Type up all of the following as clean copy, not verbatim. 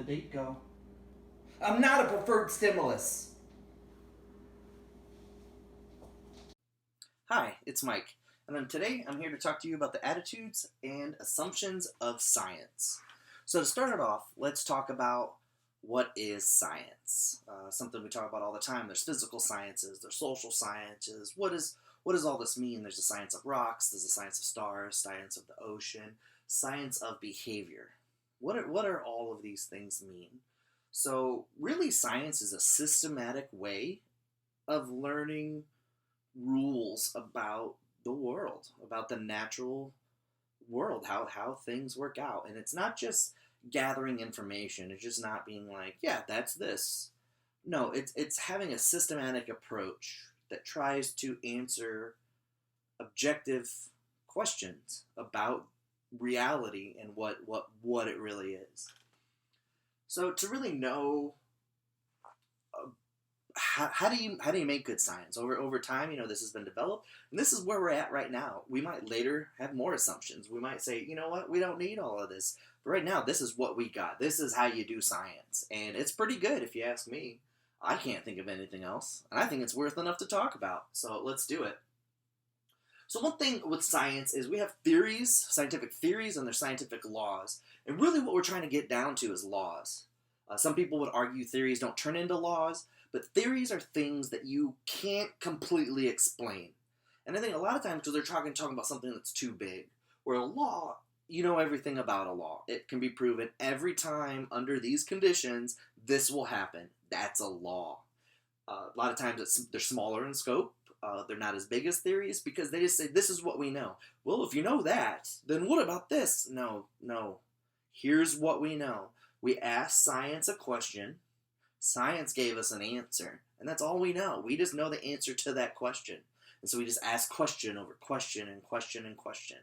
the date go? I'm not a preferred stimulus. Hi, it's Mike, and then today I'm here to talk to you about the attitudes and assumptions of science. So to start it off, let's talk about what is science. Something we talk about all the time. There's physical sciences, there's social sciences. What does all this mean? There's the science of rocks, there's the science of stars, science of the ocean, science of behavior. What are all of these things mean? So really, science is a systematic way of learning rules about the world, about the natural world, how things work out. And it's not just gathering information. It's just not being like, yeah, that's this. No, it's having a systematic approach that tries to answer objective questions about reality and what it really is. So to really know how do you make good science over time, this has been developed, and this is where we're at right now. We might later have more assumptions. We might say, you know what, we don't need all of this, but right now this is what we got. This is how you do science, and it's pretty good if you ask me. I can't think of anything else, and I think it's worth enough to talk about, so let's do it. So one thing with science is we have theories, scientific theories, and there's scientific laws. And really what we're trying to get down to is laws. Some people would argue theories don't turn into laws, but theories are things that you can't completely explain. And I think a lot of times, because they're talking about something that's too big, where a law, you know everything about a law. It can be proven every time under these conditions, this will happen. That's a law. A lot of times they're smaller in scope. They're not as big as theories because they just say, this is what we know. Well, if you know that, then what about this? No. Here's what we know. We asked science a question. Science gave us an answer. And that's all we know. We just know the answer to that question. And so we just ask question over question and question and question.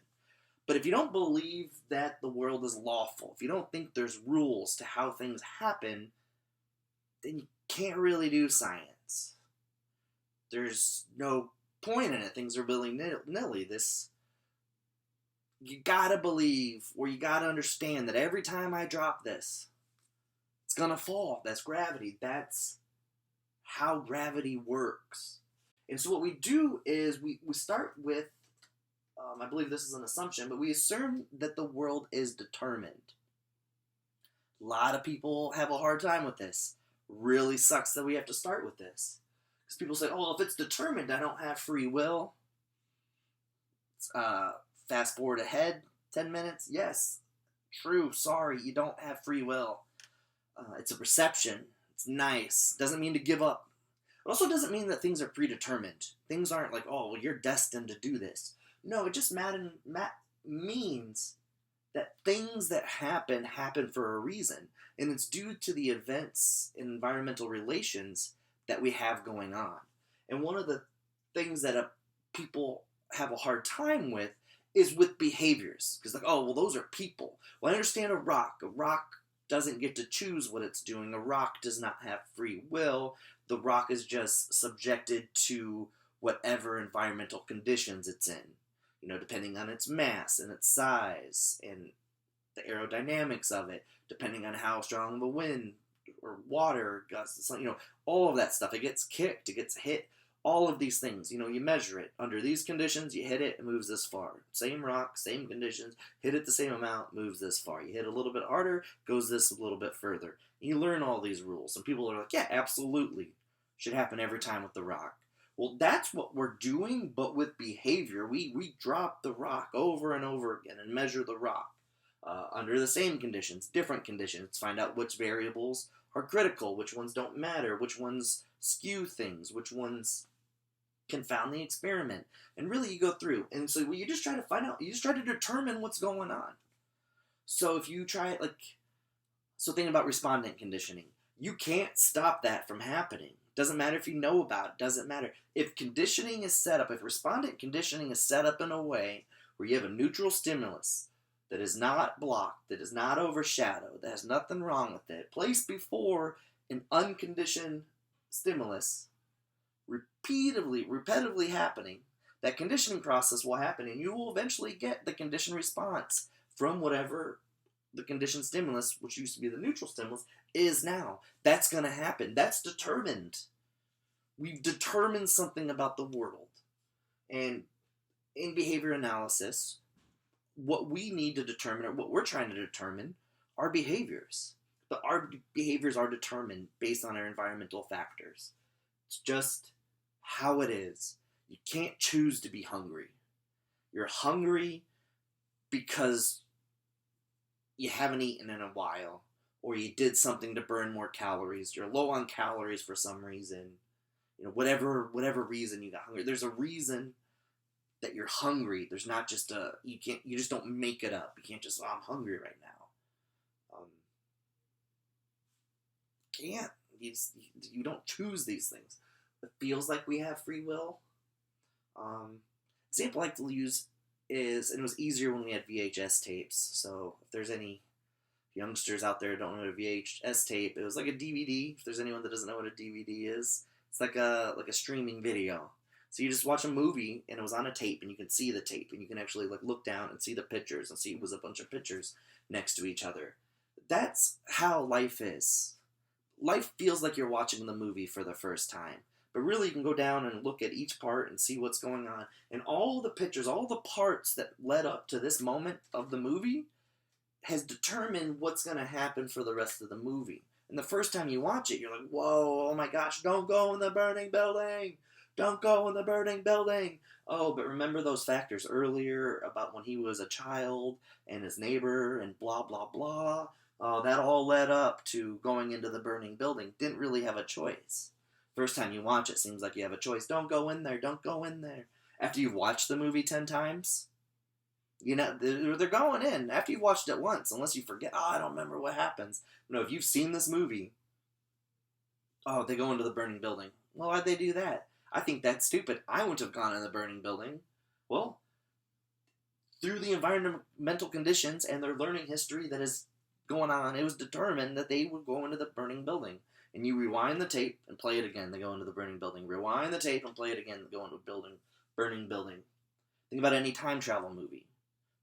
But if you don't believe that the world is lawful, if you don't think there's rules to how things happen, then you can't really do science. There's no point in it. Things are willy-nilly. You gotta believe, or you gotta understand that every time I drop this, it's gonna fall. That's gravity. That's how gravity works. And so what we do is we start with, I believe this is an assumption, but we assume that the world is determined. A lot of people have a hard time with this. Really sucks that we have to start with this. Because people say, oh, well, if it's determined, I don't have free will. Fast forward ahead 10 minutes. Yes, true, sorry, you don't have free will. It's a perception. It's nice. Doesn't mean to give up. It also doesn't mean that things are predetermined. Things aren't like, oh, well, you're destined to do this. No, it just means that things that happen for a reason. And it's due to the events and environmental relations that we have going on. And one of the things that people have a hard time with is with behaviors. Because like, oh, well, those are people. Well, I understand a rock. A rock doesn't get to choose what it's doing. A rock does not have free will. The rock is just subjected to whatever environmental conditions it's in. Depending on its mass and its size and the aerodynamics of it, depending on how strong the wind or water gusts, all of that stuff. It gets kicked, it gets hit, all of these things. You measure it. Under these conditions, you hit it, it moves this far. Same rock, same conditions, hit it the same amount, moves this far. You hit a little bit harder, goes this a little bit further. You learn all these rules. And people are like, yeah, absolutely. Should happen every time with the rock. Well, that's what we're doing, but with behavior. We drop the rock over and over again and measure the rock. Under the same conditions, different conditions, find out which variables are critical, which ones don't matter, which ones skew things, which ones confound the experiment. And really you go through. And so you just try to find out, you just try to determine what's going on. So if you try it so think about respondent conditioning. You can't stop that from happening. Doesn't matter if you know about it, doesn't matter. If conditioning is set up, if respondent conditioning is set up in a way where you have a neutral stimulus that is not blocked, that is not overshadowed, that has nothing wrong with it, placed before an unconditioned stimulus, repetitively happening, that conditioning process will happen and you will eventually get the conditioned response from whatever the conditioned stimulus, which used to be the neutral stimulus, is now. That's going to happen. That's determined. We've determined something about the world. And in behavior analysis, what we need to determine, or what we're trying to determine, are behaviors. But our behaviors are determined based on our environmental factors. It's just how it is. You can't choose to be hungry. You're hungry because you haven't eaten in a while, or you did something to burn more calories. You're low on calories for some reason. Whatever reason you got hungry. There's a reason that you're hungry. There's not just you just don't make it up. You can't just, I'm hungry right now. Can't. You don't choose these things. It feels like we have free will. Example I like to use is, and it was easier when we had VHS tapes, so if there's any youngsters out there who don't know what a VHS tape, it was like a DVD. If there's anyone that doesn't know what a DVD is, it's like a streaming video. So you just watch a movie, and it was on a tape, and you can see the tape, and you can actually look down and see the pictures, and see it was a bunch of pictures next to each other. That's how life is. Life feels like you're watching the movie for the first time. But really, you can go down and look at each part and see what's going on. And all the pictures, all the parts that led up to this moment of the movie has determined what's going to happen for the rest of the movie. And the first time you watch it, you're like, whoa, oh my gosh, don't go in the burning building. Don't go in the burning building. Oh, but remember those factors earlier about when he was a child and his neighbor and blah, blah, blah. That all led up to going into the burning building. Didn't really have a choice. First time you watch it, seems like you have a choice. Don't go in there. Don't go in there. After you've watched the movie 10 times, they're going in. After you've watched it once, unless you forget, I don't remember what happens. If you've seen this movie, they go into the burning building. Well, why'd they do that? I think that's stupid. I wouldn't have gone in the burning building. Well, through the environmental conditions and their learning history that is going on, it was determined that they would go into the burning building. And you rewind the tape and play it again, they go into the burning building. Rewind the tape and play it again, they go into a burning building. Think about any time travel movie.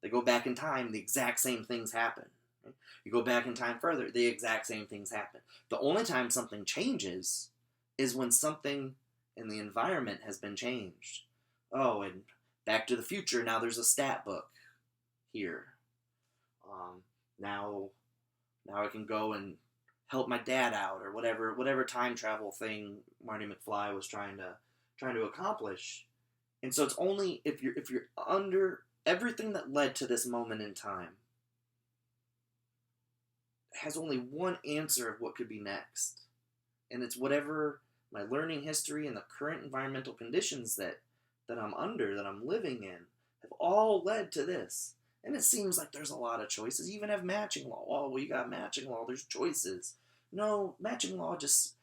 They go back in time, the exact same things happen. Right? You go back in time further, the exact same things happen. The only time something changes is when something in the environment has been changed. Oh, and Back to the Future, now there's a stat book here. Now I can go and help my dad out, or whatever time travel thing Marty McFly was trying to accomplish. And so it's only if you're under everything that led to this moment in time has only one answer of what could be next. And it's whatever my learning history and the current environmental conditions that I'm under, that I'm living in, have all led to this. And it seems like there's a lot of choices. You even have matching law. Oh, well, you got matching law, there's choices. No, matching law just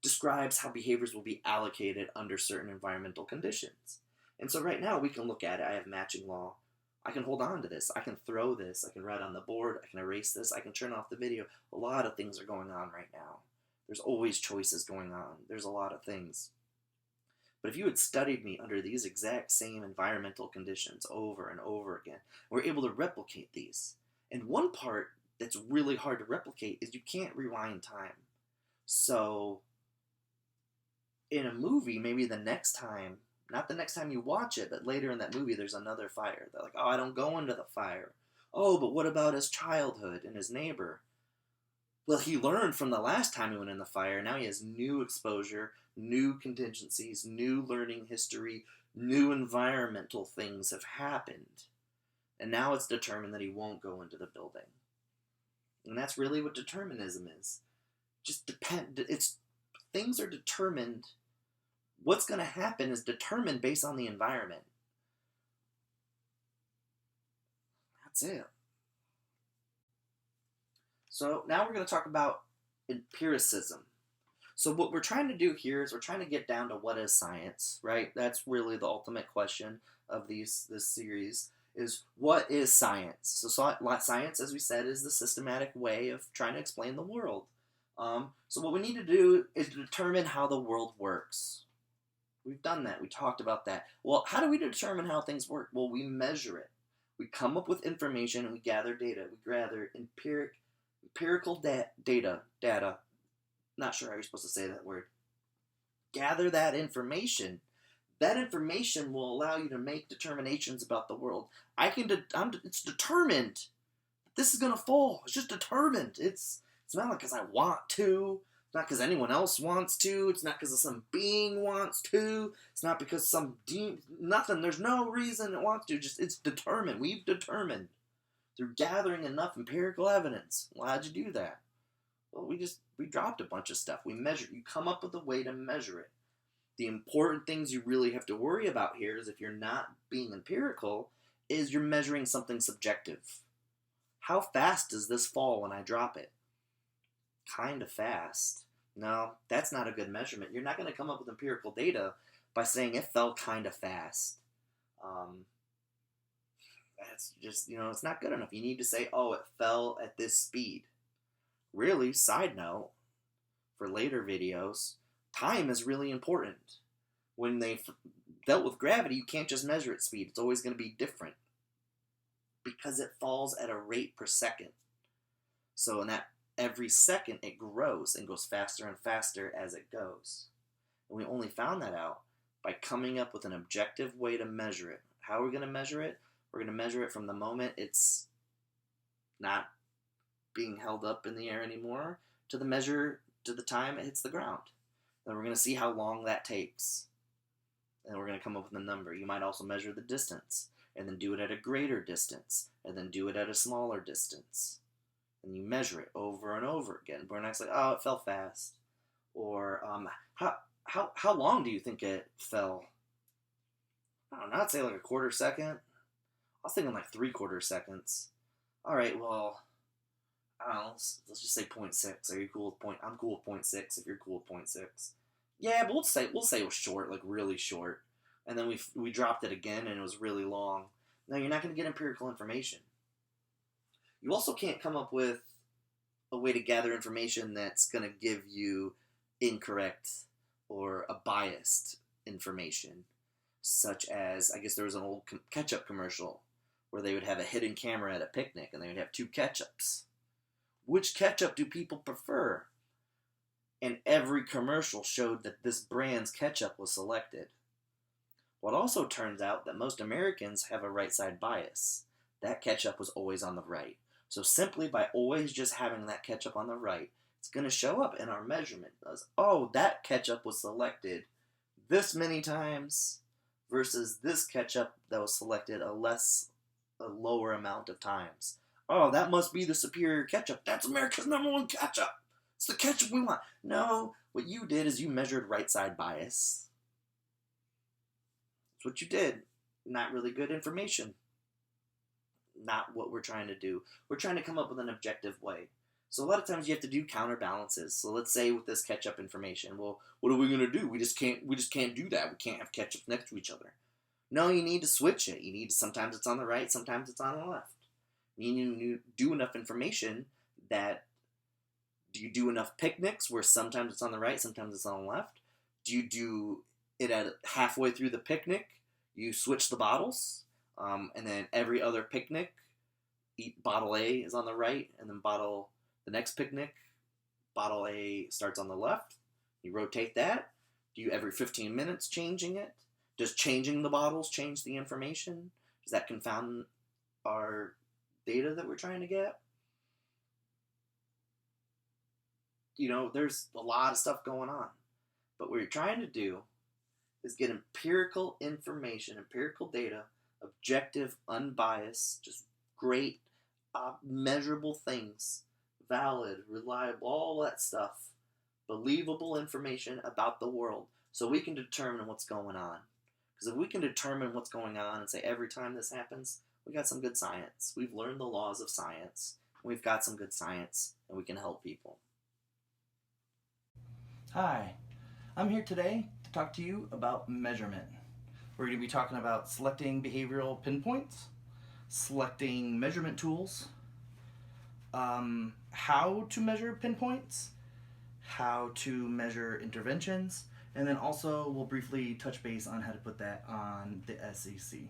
describes how behaviors will be allocated under certain environmental conditions. And so right now we can look at it. I have matching law. I can hold on to this. I can throw this. I can write on the board. I can erase this. I can turn off the video. A lot of things are going on right now. There's always choices going on. There's a lot of things. But if you had studied me under these exact same environmental conditions over and over again, we're able to replicate these. And one part that's really hard to replicate is you can't rewind time. So in a movie, maybe the next time, not the next time you watch it, but later in that movie there's another fire. They're like, oh, I don't go into the fire. Oh, but what about his childhood and his neighbor? Well, he learned from the last time he went in the fire. Now he has new exposure, new contingencies, new learning history, new environmental things have happened. And now it's determined that he won't go into the building. And that's really what determinism is. Things are determined. What's going to happen is determined based on the environment. That's it. So now we're going to talk about empiricism. So what we're trying to do here is we're trying to get down to what is science, right? That's really the ultimate question of this series, is what is science? So science, as we said, is the systematic way of trying to explain the world. So what we need to do is determine how the world works. We've done that. We talked about that. Well, how do we determine how things work? Well, we measure it. We come up with information and we gather data. We gather empirical data. Not sure how you're supposed to say that word. Gather that information. That information will allow you to make determinations about the world. It's determined. This is gonna fall. It's just determined. It's not like because I want to. It's not because anyone else wants to. It's not because some being wants to. It's not because nothing. There's no reason it wants to. Just it's determined. We've determined through gathering enough empirical evidence. Well, how'd you do that? Well, we dropped a bunch of stuff. We measured. You come up with a way to measure it. The important things you really have to worry about here is if you're not being empirical, is you're measuring something subjective. How fast does this fall when I drop it? Kind of fast. No, that's not a good measurement. You're not going to come up with empirical data by saying it fell kind of fast. That's just, it's not good enough. You need to say, oh, it fell at this speed. Really, side note, for later videos, time is really important. When they dealt with gravity, you can't just measure its speed. It's always going to be different because it falls at a rate per second. So in that every second, it grows and goes faster and faster as it goes. And we only found that out by coming up with an objective way to measure it. How are we going to measure it? We're going to measure it from the moment it's not being held up in the air anymore to the time it hits the ground. And we're going to see how long that takes. And we're going to come up with a number. You might also measure the distance, and then do it at a greater distance, and then do it at a smaller distance. And you measure it over and over again. We're not like, oh, it fell fast. Or, how long do you think it fell? I don't know, I'd say like a quarter second. I was thinking like 3/4 seconds. All right, well, I don't know, let's just say 0.6. Are you cool with I'm cool with 0.6 if you're cool with 0.6. Yeah, but we'll say it was short, like really short. And then we dropped it again and it was really long. No, you're not going to get empirical information. You also can't come up with a way to gather information that's going to give you incorrect or a biased information. Such as, I guess there was an old ketchup commercial where they would have a hidden camera at a picnic and they would have 2 ketchups. Which ketchup do people prefer? And every commercial showed that this brand's ketchup was selected. Well, it also turns out that most Americans have a right side bias. That ketchup was always on the right. So simply by always just having that ketchup on the right, it's going to show up in our measurement. As, oh, that ketchup was selected this many times versus this ketchup that was selected a lower amount of times. Oh, that must be the superior ketchup. That's America's #1 ketchup. It's the ketchup we want. No, what you did is you measured right side bias. That's what you did. Not really good information. Not what we're trying to do. We're trying to come up with an objective way. So a lot of times you have to do counterbalances. So let's say with this ketchup information, well, what are we going to do? We just can't do that. We can't have ketchup next to each other. No, you need to switch it. Sometimes it's on the right, sometimes it's on the left. You do enough information that, do you do enough picnics where sometimes it's on the right, sometimes it's on the left? Do you do it at halfway through the picnic? You switch the bottles, and then every other picnic, bottle A is on the right, and then the next picnic, bottle A starts on the left. You rotate that. Do you every 15 minutes changing it? Does changing the bottles change the information? Does that confound our data that we're trying to get? There's a lot of stuff going on. But what you're trying to do is get empirical information, empirical data, objective, unbiased, just great, measurable things, valid, reliable, all that stuff, believable information about the world so we can determine what's going on. Because if we can determine what's going on and say every time this happens, we got some good science. We've learned the laws of science. We've got some good science, and we can help people. Hi, I'm here today to talk to you about measurement. We're going to be talking about selecting behavioral pinpoints, selecting measurement tools, how to measure pinpoints, how to measure interventions, and then also we'll briefly touch base on how to put that on the SEC.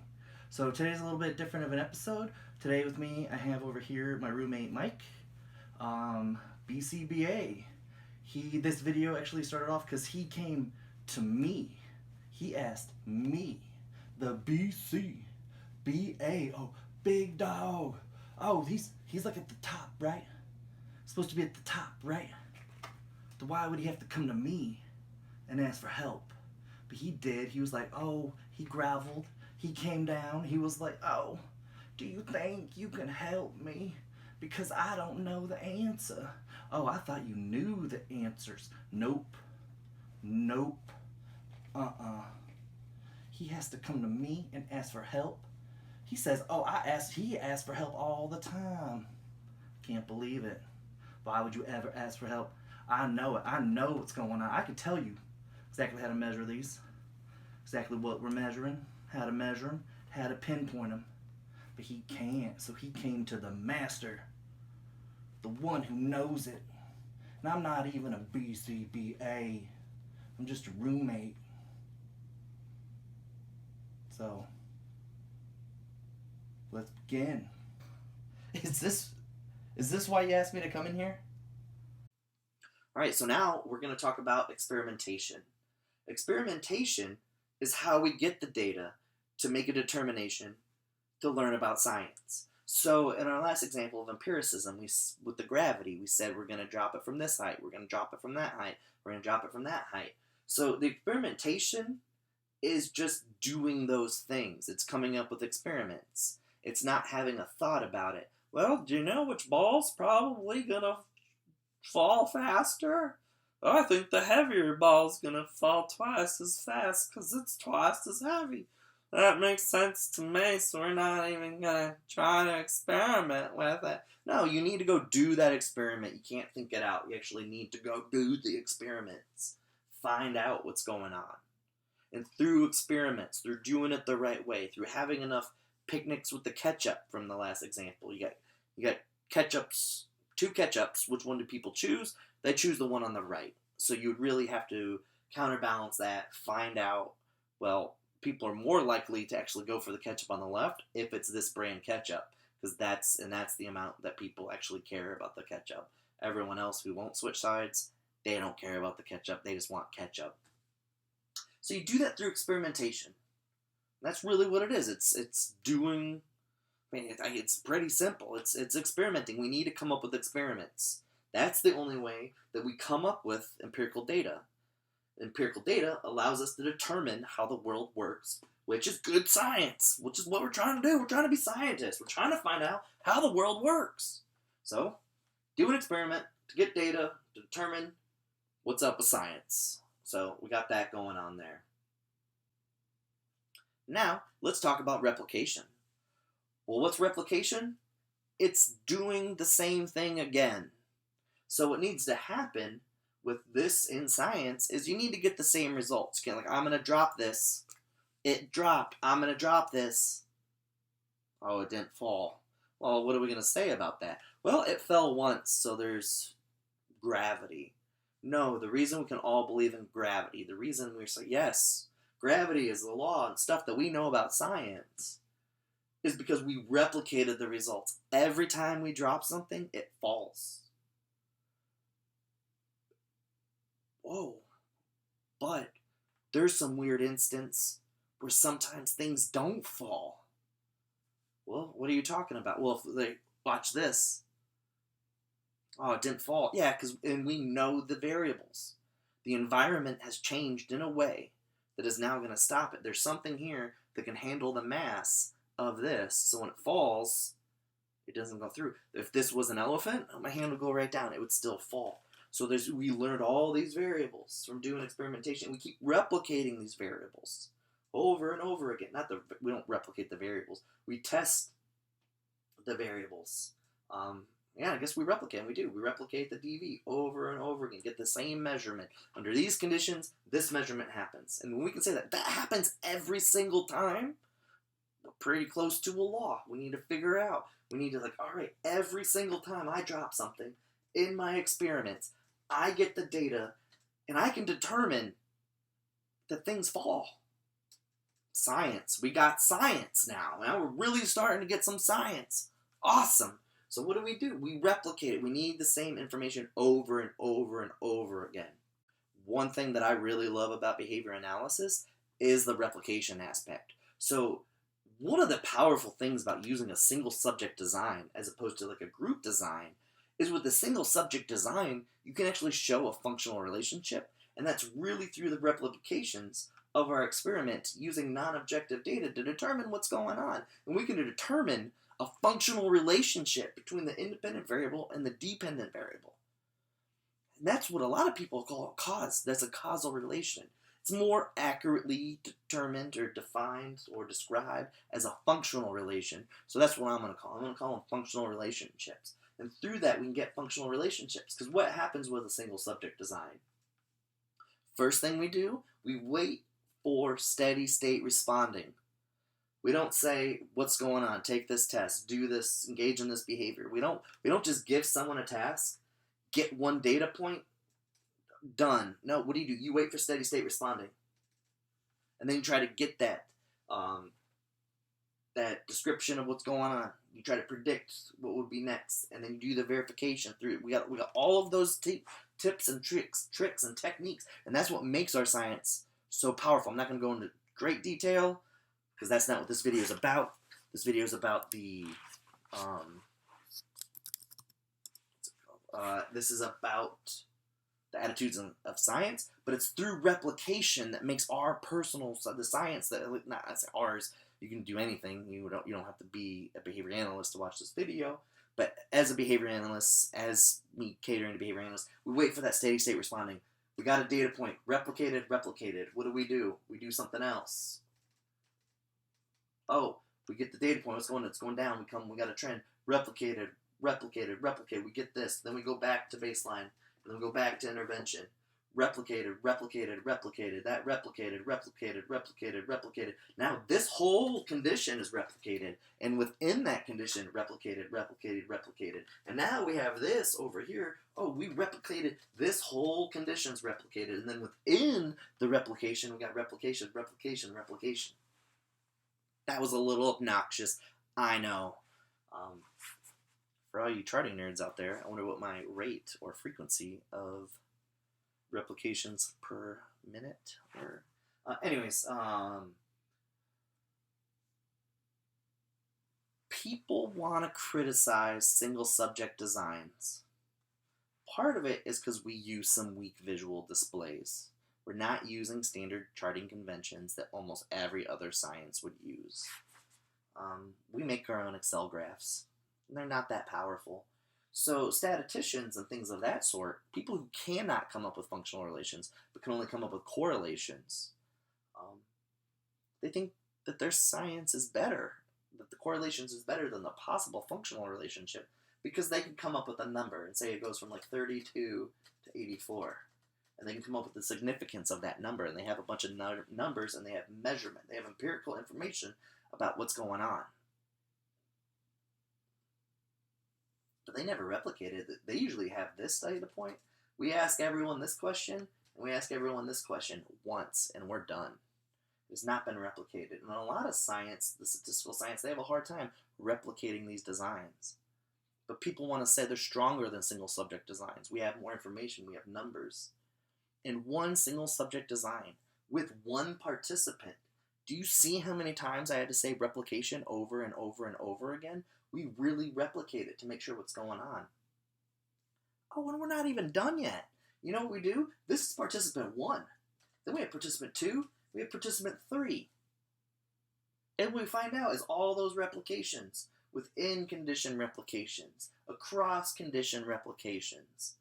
So today's a little bit different of an episode. Today with me, I have over here my roommate Mike, um, BCBA. This video actually started off because he came to me. He asked me, the BCBA. Oh, big dog. Oh, he's like at the top, right? Supposed to be at the top, right? So why would he have to come to me and ask for help? But he did. He was like, oh, he groveled. He came down. He was like, oh, do you think you can help me? Because I don't know the answer. Oh, I thought you knew the answers. Nope. Nope. Uh-uh. He has to come to me and ask for help. He says, oh, he asks for help all the time. Can't believe it. Why would you ever ask for help? I know it. I know what's going on. I can tell you exactly how to measure these. Exactly what we're measuring, how to measure them, how to pinpoint them. But he can't, so he came to the master, the one who knows it. And I'm not even a BCBA. I'm just a roommate. So, let's begin. Is this why you asked me to come in here? Alright, so now we're going to talk about experimentation. Experimentation is how we get the data to make a determination to learn about science. So in our last example of empiricism, with the gravity, we said we're going to drop it from this height, we're going to drop it from that height, we're going to drop it from that height. So the experimentation is just doing those things. It's coming up with experiments. It's not having a thought about it. Well, do you know which ball's probably going to fall faster? I think the heavier ball's gonna fall twice as fast because it's twice as heavy. That makes sense to me, so we're not even gonna try to experiment with it. No, you need to go do that experiment. You can't think it out. You actually need to go do the experiments. Find out what's going on. And through experiments, through doing it the right way, through having enough picnics with the ketchup from the last example. You got ketchups, 2 ketchups. Which one do people choose? They choose the one on the right. So you would really have to counterbalance that, find out, well, people are more likely to actually go for the ketchup on the left if it's this brand ketchup, because that's the amount that people actually care about the ketchup. Everyone else who won't switch sides, they don't care about the ketchup. They just want ketchup. So you do that through experimentation. That's really what it is. It's doing. I mean, it's pretty simple. It's experimenting. We need to come up with experiments. That's the only way that we come up with empirical data. Empirical data allows us to determine how the world works, which is good science, which is what we're trying to do. We're trying to be scientists. We're trying to find out how the world works. So, do an experiment to get data to determine what's up with science. So, we got that going on there. Now, let's talk about replication. Well, what's replication? It's doing the same thing again. So what needs to happen with this in science is you need to get the same results. Okay, like I'm going to drop this. It dropped. I'm going to drop this. Oh, it didn't fall. Well, what are we going to say about that? Well, it fell once, so there's gravity. No, the reason we can all believe in gravity, the reason we're saying, yes, gravity is the law and stuff that we know about science, is because we replicated the results. Every time we drop something, it falls. Whoa. But there's some weird instance where sometimes things don't fall. Well, what are you talking about? Well, if they watch this. Oh, it didn't fall. Yeah, and we know the variables. The environment has changed in a way that is now going to stop it. There's something here that can handle the mass of this, so when it falls, it doesn't go through. If this was an elephant, my hand would go right down. It would still fall. So we learned all these variables from doing experimentation. We keep replicating these variables over and over again. We don't replicate the variables. We test the variables. I guess we replicate. We do. We replicate the DV over and over again. Get the same measurement. Under these conditions, this measurement happens. And when we can say that happens every single time, we're pretty close to a law. We need to figure out. We need to all right, every single time I drop something in my experiments, I get the data, and I can determine that things fall. Science. We got science now. Now we're really starting to get some science. Awesome. So what do? We replicate it. We need the same information over and over and over again. One thing that I really love about behavior analysis is the replication aspect. So one of the powerful things about using a single subject design as opposed to like a group design is with the single subject design, you can actually show a functional relationship, and that's really through the replications of our experiment using non-objective data to determine what's going on. And we can determine a functional relationship between the independent variable and the dependent variable. And that's what a lot of people call cause. That's a causal relation. It's more accurately determined or defined or described as a functional relation. So that's what I'm going to call them. I'm going to call them functional relationships. And through that, we can get functional relationships. Because what happens with a single subject design? First thing we do, we wait for steady state responding. We don't say, what's going on? Take this test, do this, engage in this behavior. We don't just give someone a task, get one data point, done. No, what do? You wait for steady state responding. And then you try to get that that description of what's going on. You try to predict what would be next, and then you do the verification through it. We got all of those tips and tricks and techniques, and that's what makes our science so powerful. I'm not going to go into great detail because that's not what this video is about. This video is about the this is about the attitudes of science, but it's through replication that makes our personal the science that not I say ours. You can do anything. You don't have to be a behavior analyst to watch this video. But as a behavior analyst, as me catering to behavior analysts, we wait for that steady state responding. We got a data point, replicated. What do? We do something else. Oh, we get the data point. It's going down. We got a trend. Replicated. We get this. Then we go back to baseline. And then we go back to intervention. Replicated. That replicated. Now this whole condition is replicated. And within that condition, replicated. And now we have this over here. Oh, we replicated. This whole condition's replicated. And then within the replication, we got replication. That was a little obnoxious. I know. For all you charting nerds out there, I wonder what my rate or frequency of replications per minute or people want to criticize single subject designs. Part of it is because we use some weak visual displays. We're not using standard charting conventions that almost every other science would use. We make our own Excel graphs, and they're not that powerful. So statisticians and things of that sort, people who cannot come up with functional relations, but can only come up with correlations, they think that their science is better, that the correlations is better than the possible functional relationship, because they can come up with a number and say it goes from like 32 to 84. And they can come up with the significance of that number, and they have a bunch of numbers, and they have measurement. They have empirical information about what's going on. But they never replicate it. They usually have this data point. We ask everyone this question, and we ask everyone this question once, and we're done. It's not been replicated. And a lot of science, the statistical science, they have a hard time replicating these designs. But people want to say they're stronger than single subject designs. We have more information. We have numbers. In one single subject design, with one participant, do you see how many times I had to say replication over and over and over again? We really replicate it to make sure what's going on. Oh, and we're not even done yet. You know what we do? This is participant 1. Then we have participant 2. We have participant 3. And what we find out is all those replications, within condition replications, across condition replications.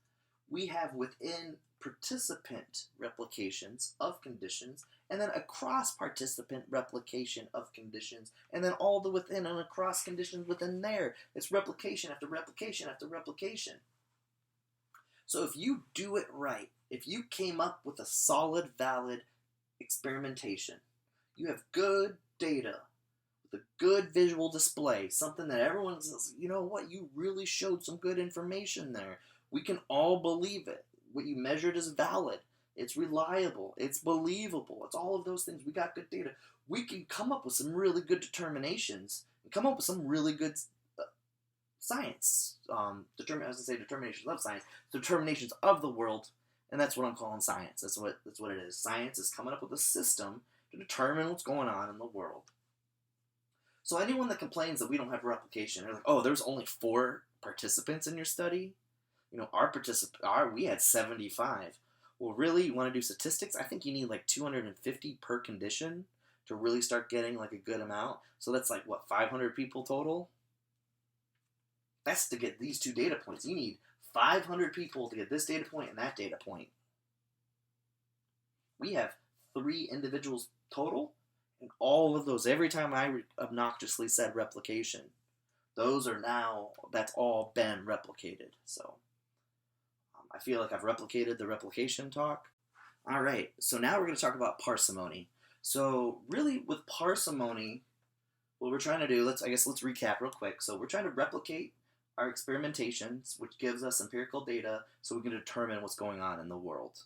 We have within participant replications of conditions, and then across participant replication of conditions, and then all the within and across conditions within there. It's replication after replication after replication. So if you do it right, if you came up with a solid, valid experimentation, you have good data with a good visual display, something that everyone says, you know what, you really showed some good information there. We can all believe it. What you measured is valid. It's reliable. It's believable. It's all of those things. We got good data. we can come up with some really good determinations and come up with some really good science. I was going to say determinations of science, determinations of the world, and that's what I'm calling science. That's what it is. Science is coming up with a system to determine what's going on in the world. So anyone that complains that we don't have replication, they're like, oh, there's only 4 participants in your study. You know, we had 75. Well, really, you want to do statistics? I think you need like 250 per condition to really start getting like a good amount. So that's like, what, 500 people total? That's to get these 2 data points. You need 500 people to get this data point and that data point. We have 3 individuals total, and all of those, every time I obnoxiously said replication, that's all been replicated. So I feel like I've replicated the replication talk. All right, so now we're going to talk about parsimony. So really, with parsimony, what we're trying to do, let's recap real quick. So we're trying to replicate our experimentations, which gives us empirical data so we can determine what's going on in the world.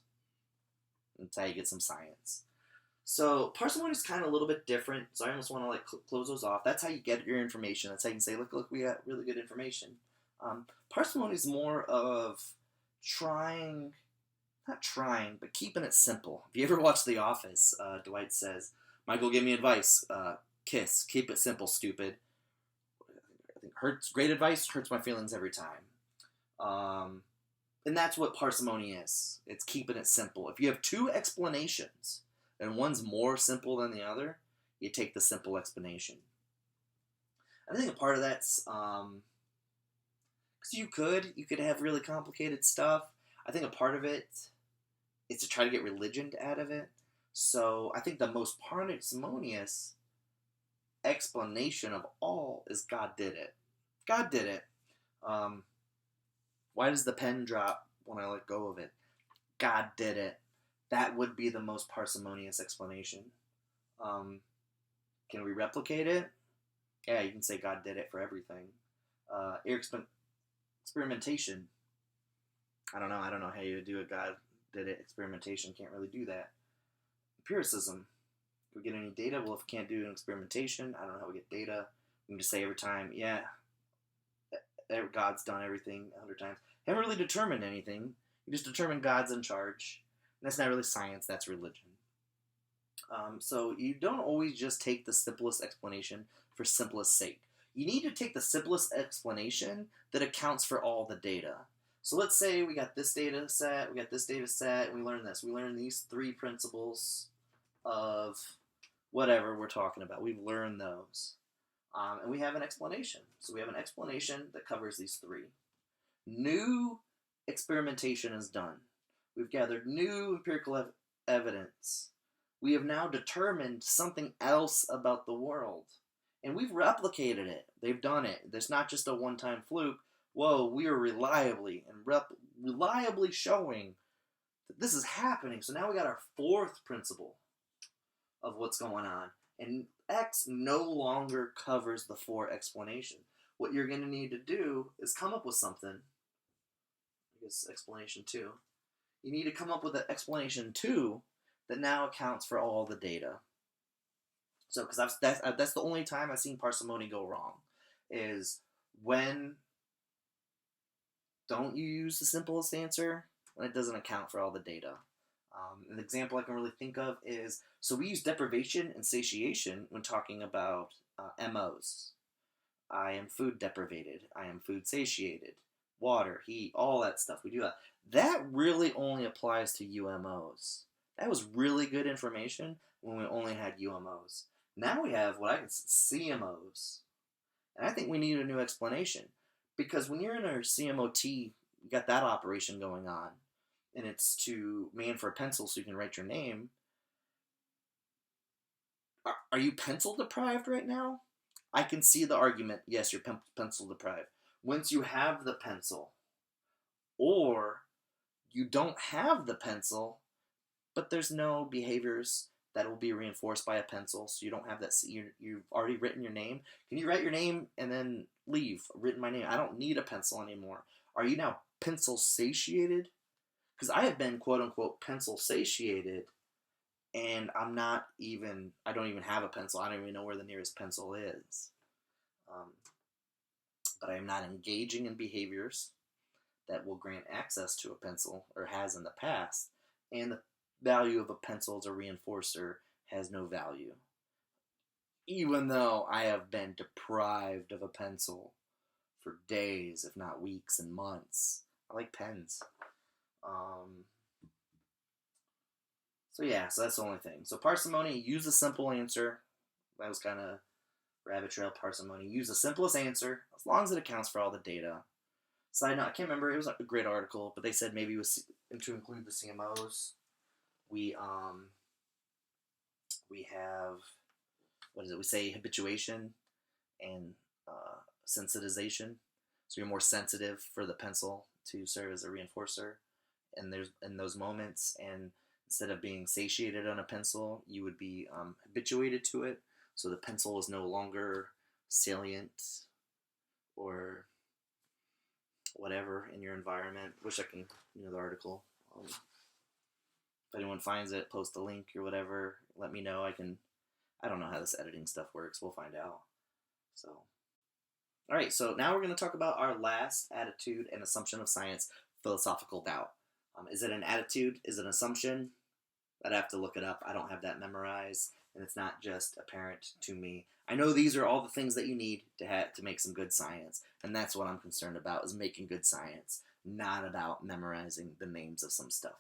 That's how you get some science. So parsimony is kind of a little bit different, so I almost want to like close those off. That's how you get your information. That's how you can say, look, we got really good information. Parsimony is more of not trying, but keeping it simple. If you ever watch The Office, Dwight says, Michael, give me advice. Kiss. Keep it simple, stupid. I think great advice hurts my feelings every time. And that's what parsimony is. It's keeping it simple. If you have 2 explanations, and one's more simple than the other, you take the simple explanation. I think a part of that's because you could have really complicated stuff. I think a part of it is to try to get religion out of it. So I think the most parsimonious explanation of all is God did it. God did it. Why does the pen drop when I let go of it? God did it. That would be the most parsimonious explanation. Can we replicate it? Yeah, you can say God did it for everything. Experimentation. I don't know how you do it. God did it. Experimentation can't really do that. Empiricism. Can we get any data? Well, if we can't do an experimentation, I don't know how we get data. We can just say every time, yeah, God's done everything 100 times. Haven't really determined anything. You just determine God's in charge. And that's not really science, that's religion. So you don't always just take the simplest explanation for simplest sake. You need to take the simplest explanation that accounts for all the data. So let's say we got this data set, and we learn this. We learn these 3 principles of whatever we're talking about. We've learned those. And we have an explanation. So we have an explanation that covers these 3. New experimentation is done. We've gathered new empirical evidence. We have now determined something else about the world. And we've replicated it. They've done it. There's not just a one-time fluke. Whoa, we are reliably showing that this is happening. So now we got our 4th principle of what's going on. And X no longer covers the 4 explanation. What you're going to need to do is come up with something. I guess explanation 2. You need to come up with an explanation 2 that now accounts for all the data. So, because that's the only time I've seen parsimony go wrong, is when don't you use the simplest answer when it doesn't account for all the data. An example I can really think of is, so we use deprivation and satiation when talking about MOs. I am food deprivated. I am food satiated. Water, heat, all that stuff. We do that. That really only applies to UMOs. That was really good information when we only had UMOs. Now we have what I can CMOs. And I think we need a new explanation. Because when you're in a CMOT, you got that operation going on. And it's to man for a pencil so you can write your name. Are you pencil deprived right now? I can see the argument, yes, you're pencil deprived. Once you have the pencil, or you don't have the pencil, but there's no behaviors that will be reinforced by a pencil, so you don't have that. You've already written your name. Can you write your name and then leave? Written my name. I don't need a pencil anymore. Are you now pencil satiated? Because I have been quote unquote pencil satiated and I don't even have a pencil. I don't even know where the nearest pencil is. But I am not engaging in behaviors that will grant access to a pencil, or has in the past, and the value of a pencil as a reinforcer has no value. Even though I have been deprived of a pencil for days, if not weeks and months. I like pens. So that's the only thing. So parsimony, use a simple answer. That was kind of rabbit trail parsimony. Use the simplest answer, as long as it accounts for all the data. Side note, I can't remember, it was a great article, but they said maybe to include the CMOs, we have, what is it, we say habituation and sensitization. So you're more sensitive for the pencil to serve as a reinforcer, and there's in those moments, and instead of being satiated on a pencil, you would be habituated to it. So the pencil is no longer salient or whatever in your environment. Wish I can, the article. If anyone finds it, post a link or whatever. Let me know. I don't know how this editing stuff works. We'll find out. So, all right. So now we're going to talk about our last attitude and assumption of science: philosophical doubt. Is it an attitude? Is it an assumption? I'd have to look it up. I don't have that memorized, and it's not just apparent to me. I know these are all the things that you need to make some good science, and that's what I'm concerned about, is making good science, not about memorizing the names of some stuff.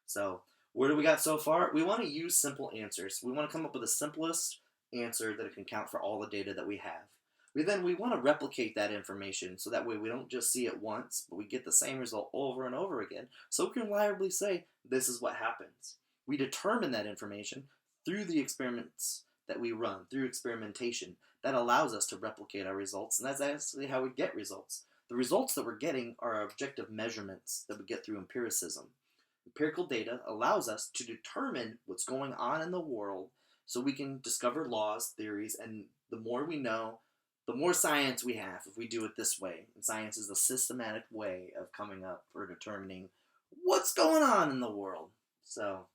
So, what do we got so far? We want to use simple answers. We want to come up with the simplest answer that it can count for all the data that we have. We want to replicate that information, so that way we don't just see it once, but we get the same result over and over again, so we can reliably say, this is what happens. We determine that information through the experiments that we run, through experimentation. That allows us to replicate our results, and that's actually how we get results. The results that we're getting are objective measurements that we get through empiricism. Empirical data allows us to determine what's going on in the world, so we can discover laws, theories, and the more we know, the more science we have if we do it this way. And science is the systematic way of coming up or determining what's going on in the world. So,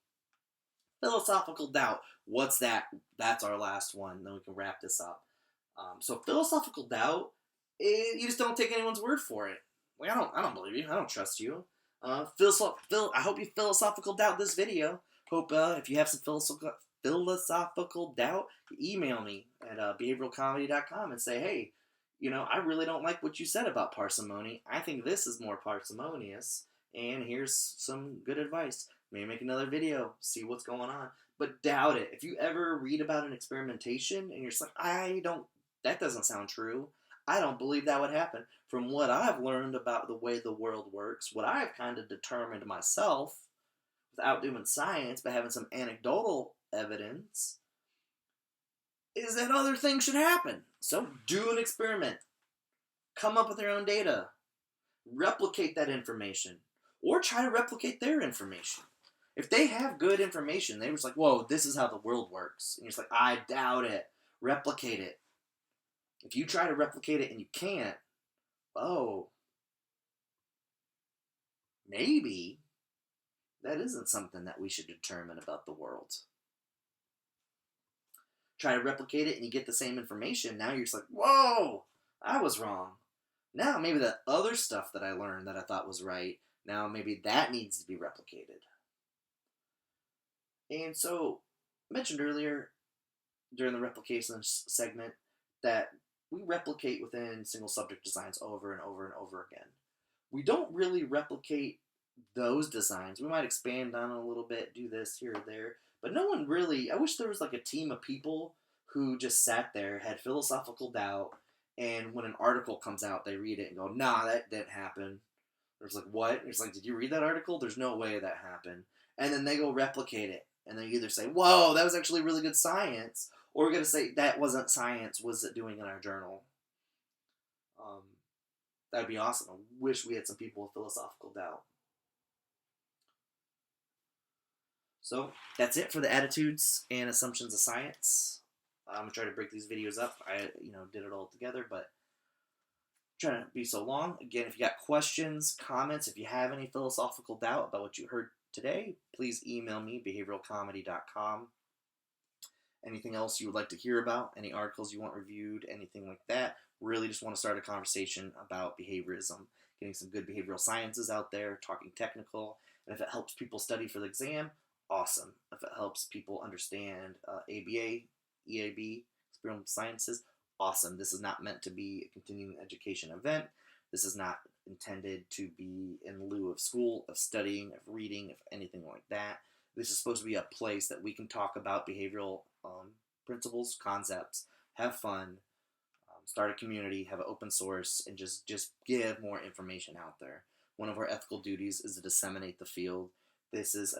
philosophical doubt. What's that? That's our last one. Then we can wrap this up. So philosophical doubt, you just don't take anyone's word for it. Like, I don't believe you. I don't trust you. I hope you philosophical doubt this video. Hope if you have some philosophical doubt, email me at BehavioralComedy.com and say, hey, I really don't like what you said about parsimony. I think this is more parsimonious, and here's some good advice. Maybe make another video, see what's going on. But doubt it. If you ever read about an experimentation and you're just like, that doesn't sound true. I don't believe that would happen. From what I've learned about the way the world works, what I've kind of determined myself, without doing science, but having some anecdotal evidence, is that other things should happen. So do an experiment. Come up with your own data. Replicate that information. Or try to replicate their information. If they have good information, they're just like, whoa, this is how the world works. And you're just like, I doubt it. Replicate it. If you try to replicate it and you can't, maybe that isn't something that we should determine about the world. Try to replicate it and you get the same information. Now you're just like, whoa, I was wrong. Now maybe the other stuff that I learned that I thought was right, now maybe that needs to be replicated. And so, I mentioned earlier during the replication segment that we replicate within single subject designs over and over and over again. We don't really replicate those designs. We might expand on it a little bit, do this here or there, but no one really, I wish there was like a team of people who just sat there, had philosophical doubt, and when an article comes out, they read it and go, nah, that didn't happen. There's like, what? It's like, did you read that article? There's no way that happened. And then they go replicate it. And they either say, whoa, that was actually really good science, or we're going to say, that wasn't science, was it doing in our journal? That would be awesome. I wish we had some people with philosophical doubt. So, that's it for the attitudes and assumptions of science. I'm going to try to break these videos up. I, did it all together, but I'm trying to be so long. Again, if you got questions, comments, if you have any philosophical doubt about what you heard today. Please email me, behavioralcomedy.com. Anything else you would like to hear about, any articles you want reviewed, anything like that. Really just want to start a conversation about behaviorism, getting some good behavioral sciences out there, talking technical, and if it helps people study for the exam, awesome. If it helps people understand ABA, EAB, experimental sciences, awesome. This is not meant to be a continuing education event. This is not intended to be in lieu of school, of studying, of reading, of anything like that. This is supposed to be a place that we can talk about behavioral principles, concepts, have fun, start a community, have an open source, and just give more information out there. One of our ethical duties is to disseminate the field. This is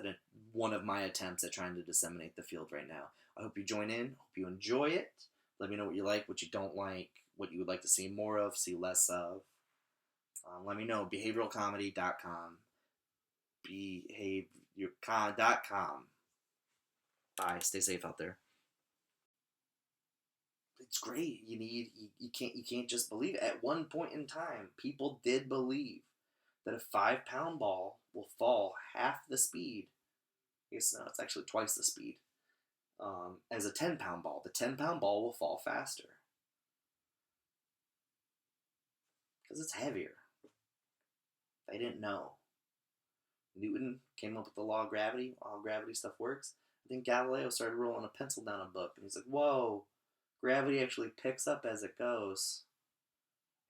one of my attempts at trying to disseminate the field right now. I hope you join in. Hope you enjoy it. Let me know what you like, what you don't like, what you would like to see more of, see less of. Let me know. BehavioralComedy.com. BehaviorCom.com. Bye. Stay safe out there. It's great. You can't just believe it. At one point in time, people did believe that a 5-pound ball will fall half the speed. I guess no, it's actually twice the speed. As a 10-pound ball. The 10-pound ball will fall faster. Because it's heavier. They didn't know. Newton came up with the law of gravity. How gravity stuff works. I think Galileo started rolling a pencil down a book. And he's like, whoa, gravity actually picks up as it goes.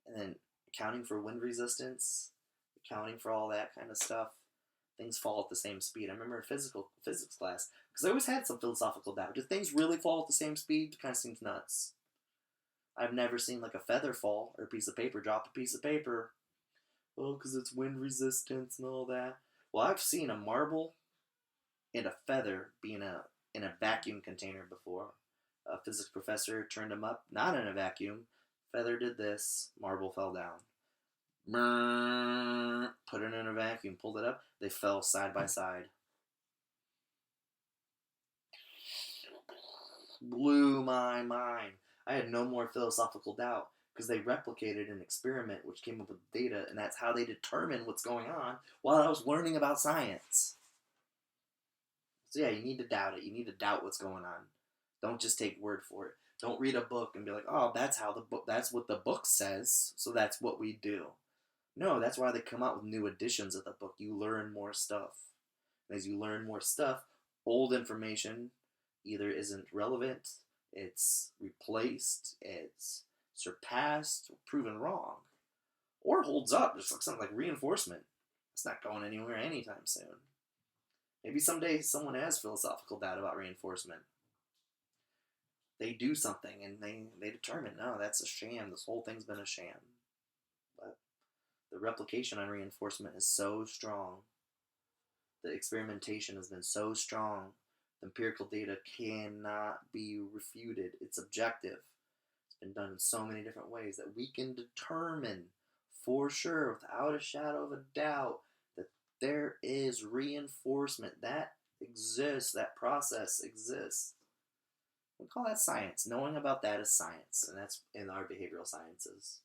And then accounting for wind resistance, accounting for all that kind of stuff, things fall at the same speed. I remember in physics class, because I always had some philosophical doubt. Do things really fall at the same speed? It kind of seems nuts. I've never seen like a feather fall or a piece of paper drop a piece of paper. Oh, because it's wind resistance and all that. Well, I've seen a marble and a feather be in a vacuum container before. A physics professor turned them up, not in a vacuum. Feather did this, marble fell down. Put it in a vacuum, pulled it up, they fell side by side. Blew my mind. I had no more philosophical doubt because they replicated an experiment which came up with data, and that's how they determine what's going on while I was learning about science. So yeah, you need to doubt it. You need to doubt what's going on. Don't just take word for it. Don't read a book and be like, oh, that's what the book says, so that's what we do. No, that's why they come out with new editions of the book. You learn more stuff. And as you learn more stuff, old information either isn't relevant, it's replaced, it's surpassed, or proven wrong, or holds up. Just like something like reinforcement. It's not going anywhere anytime soon. Maybe someday someone has philosophical doubt about reinforcement. They do something and they determine, no, that's a sham. This whole thing's been a sham. But the replication on reinforcement is so strong. The experimentation has been so strong. The empirical data cannot be refuted. It's objective. It's been done in so many different ways that we can determine for sure, without a shadow of a doubt, that there is reinforcement. That exists. That process exists. We call that science. Knowing about that is science, and that's in our behavioral sciences.